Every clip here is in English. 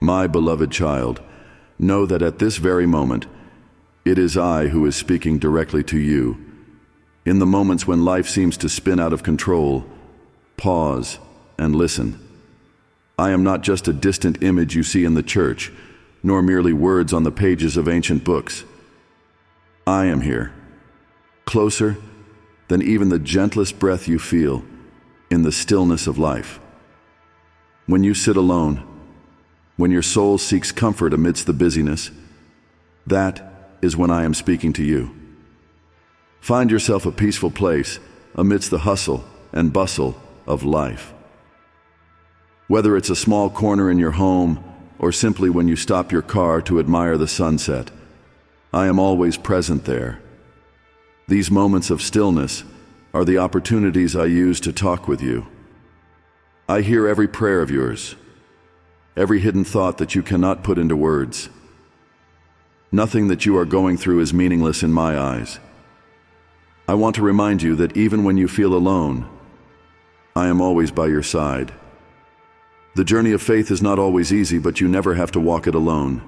My beloved child, know that at this very moment, it is I who is speaking directly to you. In the moments when life seems to spin out of control, pause and listen. I am not just a distant image you see in the church, nor merely words on the pages of ancient books. I am here, closer than even the gentlest breath you feel in the stillness of life. When you sit alone, when your soul seeks comfort amidst the busyness, that is when I am speaking to you. Find yourself a peaceful place amidst the hustle and bustle of life. Whether it's a small corner in your home or simply when you stop your car to admire the sunset, I am always present there. These moments of stillness are the opportunities I use to talk with you. I hear every prayer of yours, every hidden thought that you cannot put into words. Nothing that you are going through is meaningless in my eyes. I want to remind you that even when you feel alone, I am always by your side. The journey of faith is not always easy, but you never have to walk it alone.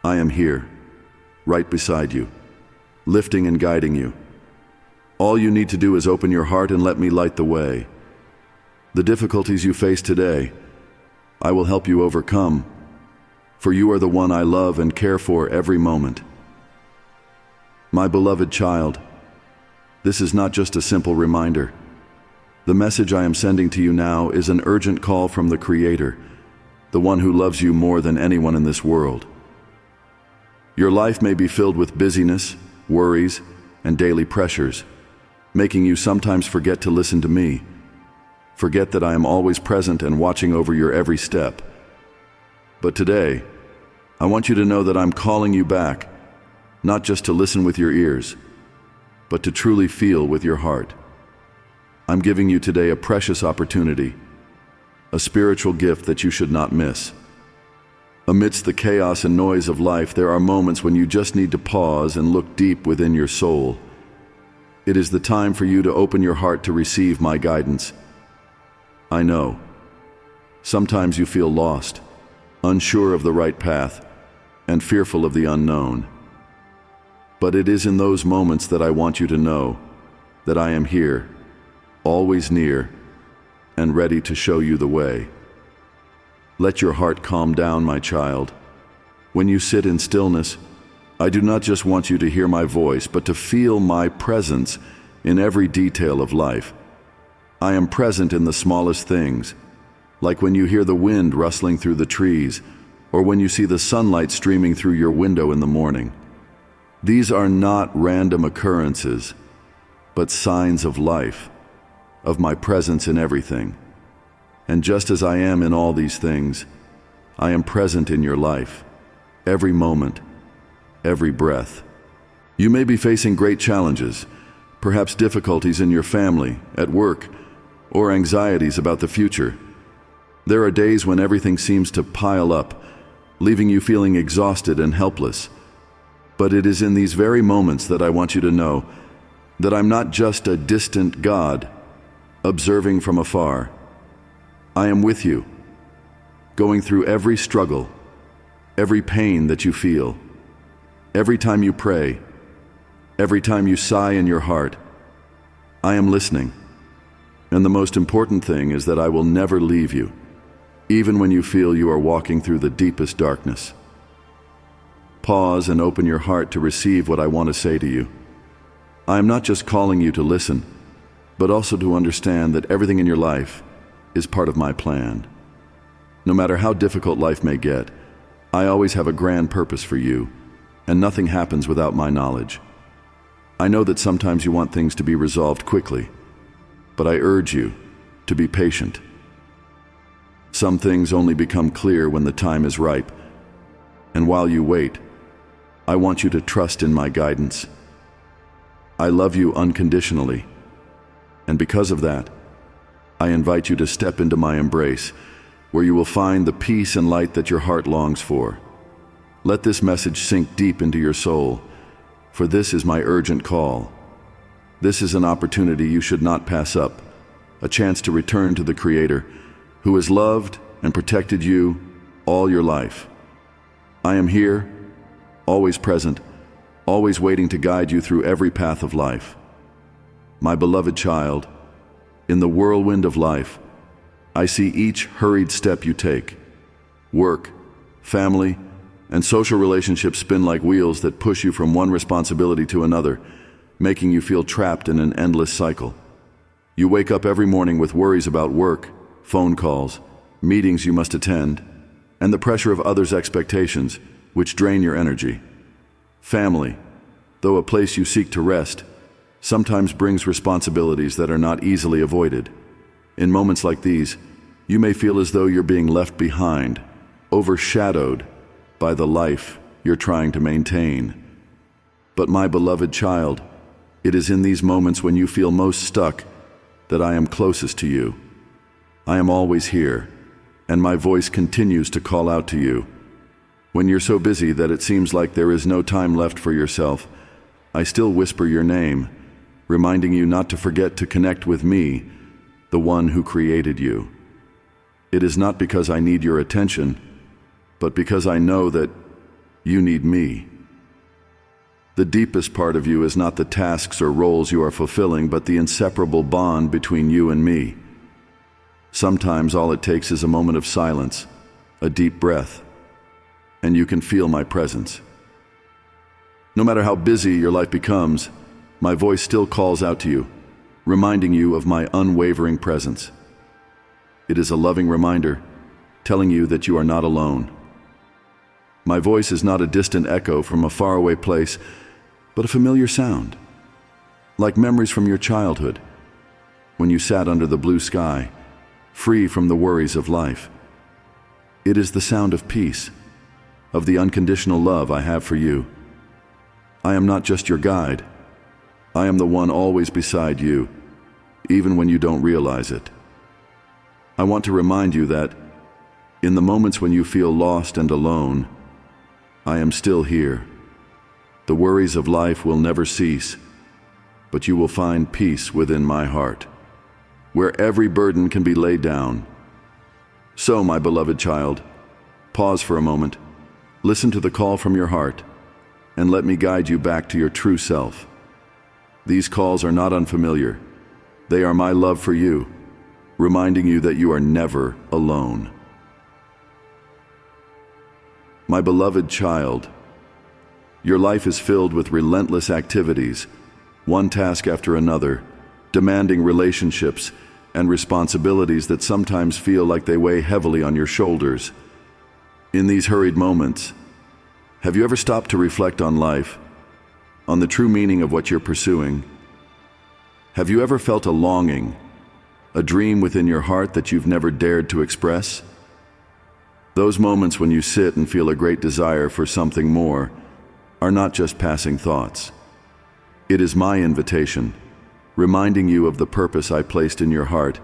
I am here, right beside you, lifting and guiding you. All you need to do is open your heart and let me light the way. The difficulties you face today, I will help you overcome, for you are the one I love and care for every moment. My beloved child, this is not just a simple reminder. The message I am sending to you now is an urgent call from the Creator, the one who loves you more than anyone in this world. Your life may be filled with busyness, worries, and daily pressures, making you sometimes forget to listen to me. Forget that I am always present and watching over your every step. But today, I want you to know that I'm calling you back, not just to listen with your ears, but to truly feel with your heart. I'm giving you today a precious opportunity, a spiritual gift that you should not miss. Amidst the chaos and noise of life, there are moments when you just need to pause and look deep within your soul. It is the time for you to open your heart to receive my guidance. I know, sometimes you feel lost, unsure of the right path, and fearful of the unknown. But it is in those moments that I want you to know that I am here, always near, and ready to show you the way. Let your heart calm down, my child. When you sit in stillness, I do not just want you to hear my voice, but to feel my presence in every detail of life. I am present in the smallest things, like when you hear the wind rustling through the trees, or when you see the sunlight streaming through your window in the morning. These are not random occurrences, but signs of life, of my presence in everything. And just as I am in all these things, I am present in your life, every moment, every breath. You may be facing great challenges, perhaps difficulties in your family, at work, or anxieties about the future. There are days when everything seems to pile up, leaving you feeling exhausted and helpless. But it is in these very moments that I want you to know that I'm not just a distant God, observing from afar. I am with you, going through every struggle, every pain that you feel, every time you pray, every time you sigh in your heart. I am listening. And the most important thing is that I will never leave you, even when you feel you are walking through the deepest darkness. Pause and open your heart to receive what I want to say to you. I am not just calling you to listen, but also to understand that everything in your life is part of my plan. No matter how difficult life may get, I always have a grand purpose for you, and nothing happens without my knowledge. I know that sometimes you want things to be resolved quickly, but I urge you to be patient. Some things only become clear when the time is ripe, and while you wait, I want you to trust in my guidance. I love you unconditionally, and because of that, I invite you to step into my embrace, where you will find the peace and light that your heart longs for. Let this message sink deep into your soul, for this is my urgent call. This is an opportunity you should not pass up, a chance to return to the Creator, who has loved and protected you all your life. I am here, always present, always waiting to guide you through every path of life. My beloved child, in the whirlwind of life, I see each hurried step you take. Work, family, and social relationships spin like wheels that push you from one responsibility to another, making you feel trapped in an endless cycle. You wake up every morning with worries about work, phone calls, meetings you must attend, and the pressure of others' expectations, which drain your energy. Family, though a place you seek to rest, sometimes brings responsibilities that are not easily avoided. In moments like these, you may feel as though you're being left behind, overshadowed by the life you're trying to maintain. But my beloved child, it is in these moments when you feel most stuck that I am closest to you. I am always here, and my voice continues to call out to you. When you're so busy that it seems like there is no time left for yourself, I still whisper your name, reminding you not to forget to connect with me, the one who created you. It is not because I need your attention, but because I know that you need me. The deepest part of you is not the tasks or roles you are fulfilling, but the inseparable bond between you and me. Sometimes all it takes is a moment of silence, a deep breath, and you can feel my presence. No matter how busy your life becomes, my voice still calls out to you, reminding you of my unwavering presence. It is a loving reminder, telling you that you are not alone. My voice is not a distant echo from a faraway place, but a familiar sound, like memories from your childhood, when you sat under the blue sky, free from the worries of life. It is the sound of peace, of the unconditional love I have for you. I am not just your guide. I am the one always beside you, even when you don't realize it. I want to remind you that, in the moments when you feel lost and alone, I am still here. The worries of life will never cease, but you will find peace within my heart, where every burden can be laid down. So, my beloved child, pause for a moment, listen to the call from your heart, and let me guide you back to your true self. These calls are not unfamiliar. They are my love for you, reminding you that you are never alone. My beloved child, your life is filled with relentless activities, one task after another, demanding relationships and responsibilities that sometimes feel like they weigh heavily on your shoulders. In these hurried moments, have you ever stopped to reflect on life, on the true meaning of what you're pursuing? Have you ever felt a longing, a dream within your heart that you've never dared to express? Those moments when you sit and feel a great desire for something more are not just passing thoughts. It is my invitation, reminding you of the purpose I placed in your heart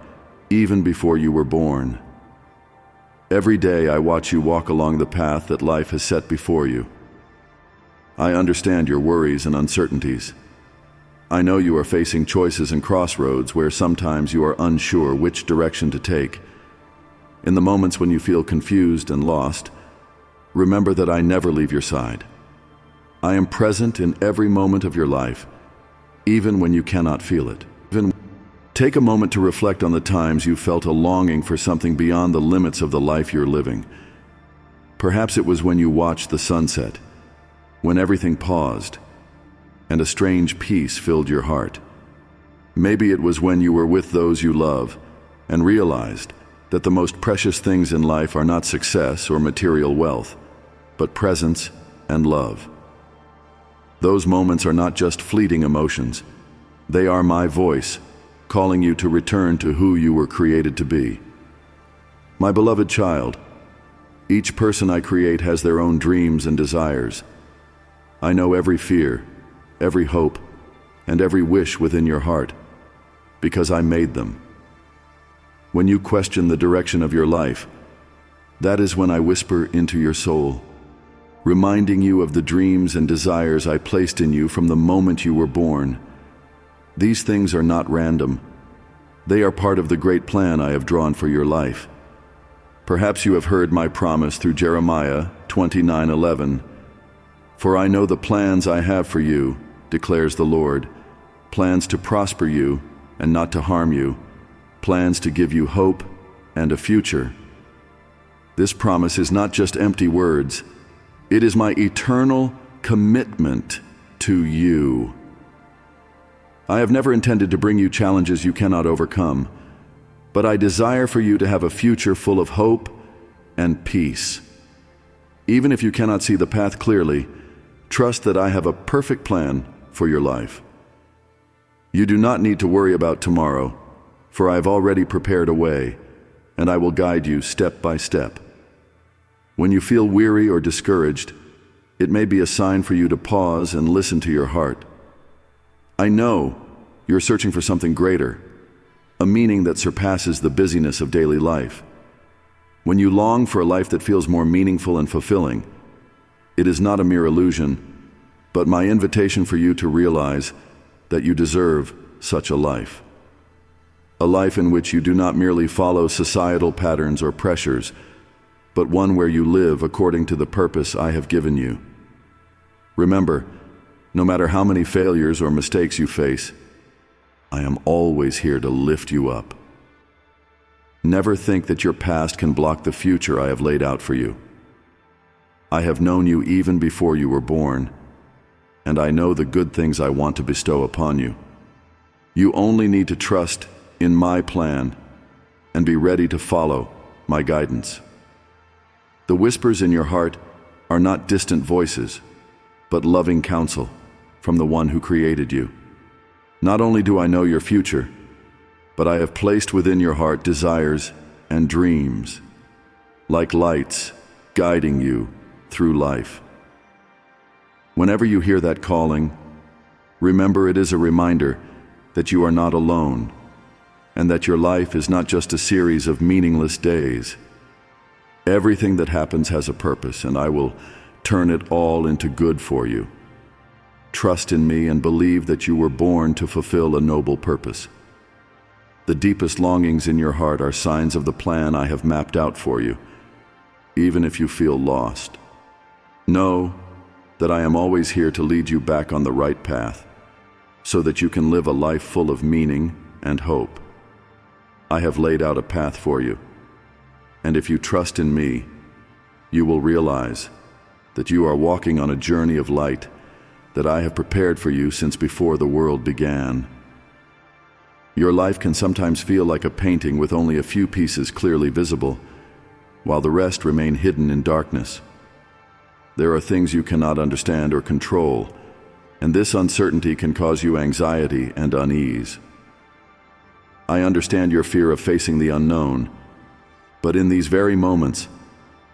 even before you were born. Every day I watch you walk along the path that life has set before you. I understand your worries and uncertainties. I know you are facing choices and crossroads where sometimes you are unsure which direction to take. In the moments when you feel confused and lost, remember that I never leave your side. I am present in every moment of your life, even when you cannot feel it. Take a moment to reflect on the times you felt a longing for something beyond the limits of the life you're living. Perhaps it was when you watched the sunset, when everything paused, and a strange peace filled your heart. Maybe it was when you were with those you love and realized that the most precious things in life are not success or material wealth, but presence and love. Those moments are not just fleeting emotions. They are my voice, calling you to return to who you were created to be. My beloved child, each person I create has their own dreams and desires. I know every fear, every hope, and every wish within your heart, because I made them. When you question the direction of your life, that is when I whisper into your soul, reminding you of the dreams and desires I placed in you from the moment you were born. These things are not random. They are part of the great plan I have drawn for your life. Perhaps you have heard my promise through Jeremiah 29:11. For I know the plans I have for you, declares the Lord, plans to prosper you and not to harm you, plans to give you hope and a future. This promise is not just empty words. It is my eternal commitment to you. I have never intended to bring you challenges you cannot overcome, but I desire for you to have a future full of hope and peace. Even if you cannot see the path clearly, trust that I have a perfect plan for your life. You do not need to worry about tomorrow, for I have already prepared a way, and I will guide you step by step. When you feel weary or discouraged, it may be a sign for you to pause and listen to your heart. I know you're searching for something greater, a meaning that surpasses the busyness of daily life. When you long for a life that feels more meaningful and fulfilling, it is not a mere illusion, but my invitation for you to realize that you deserve such a life. A life in which you do not merely follow societal patterns or pressures, but one where you live according to the purpose I have given you. Remember, no matter how many failures or mistakes you face, I am always here to lift you up. Never think that your past can block the future I have laid out for you. I have known you even before you were born, and I know the good things I want to bestow upon you. You only need to trust in my plan and be ready to follow my guidance. The whispers in your heart are not distant voices, but loving counsel from the one who created you. Not only do I know your future, but I have placed within your heart desires and dreams, like lights guiding you through life. Whenever you hear that calling, remember it is a reminder that you are not alone, and that your life is not just a series of meaningless days. Everything that happens has a purpose, and I will turn it all into good for you. Trust in me and believe that you were born to fulfill a noble purpose. The deepest longings in your heart are signs of the plan I have mapped out for you, even if you feel lost. Know that I am always here to lead you back on the right path, so that you can live a life full of meaning and hope. I have laid out a path for you, and if you trust in me, you will realize that you are walking on a journey of light that I have prepared for you since before the world began. Your life can sometimes feel like a painting with only a few pieces clearly visible, while the rest remain hidden in darkness. There are things you cannot understand or control, and this uncertainty can cause you anxiety and unease. I understand your fear of facing the unknown, but in these very moments,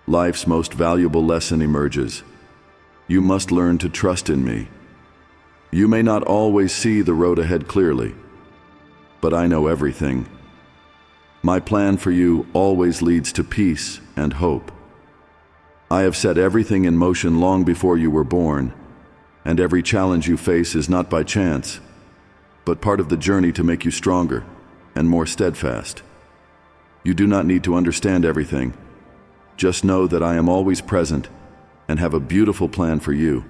life's most valuable lesson emerges. You must learn to trust in me. You may not always see the road ahead clearly, but I know everything. My plan for you always leads to peace and hope. I have set everything in motion long before you were born, and every challenge you face is not by chance, but part of the journey to make you stronger and more steadfast. You do not need to understand everything. Just know that I am always present and have a beautiful plan for you.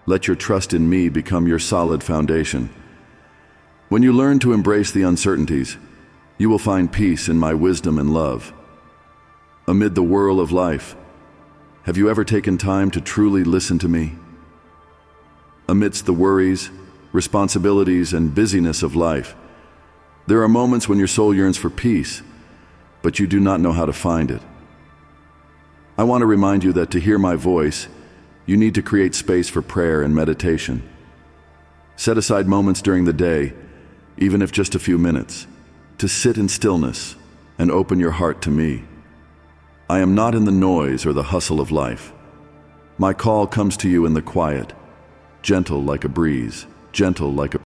Let your trust in me become your solid foundation. When you learn to embrace the uncertainties, you will find peace in my wisdom and love. Amid the whirl of life, have you ever taken time to truly listen to me? Amidst the worries, responsibilities, and busyness of life, there are moments when your soul yearns for peace, but you do not know how to find it. I want to remind you that to hear my voice, you need to create space for prayer and meditation. Set aside moments during the day, even if just a few minutes, to sit in stillness and open your heart to me. I am not in the noise or the hustle of life. My call comes to you in the quiet, gentle like a breeze, gentle like a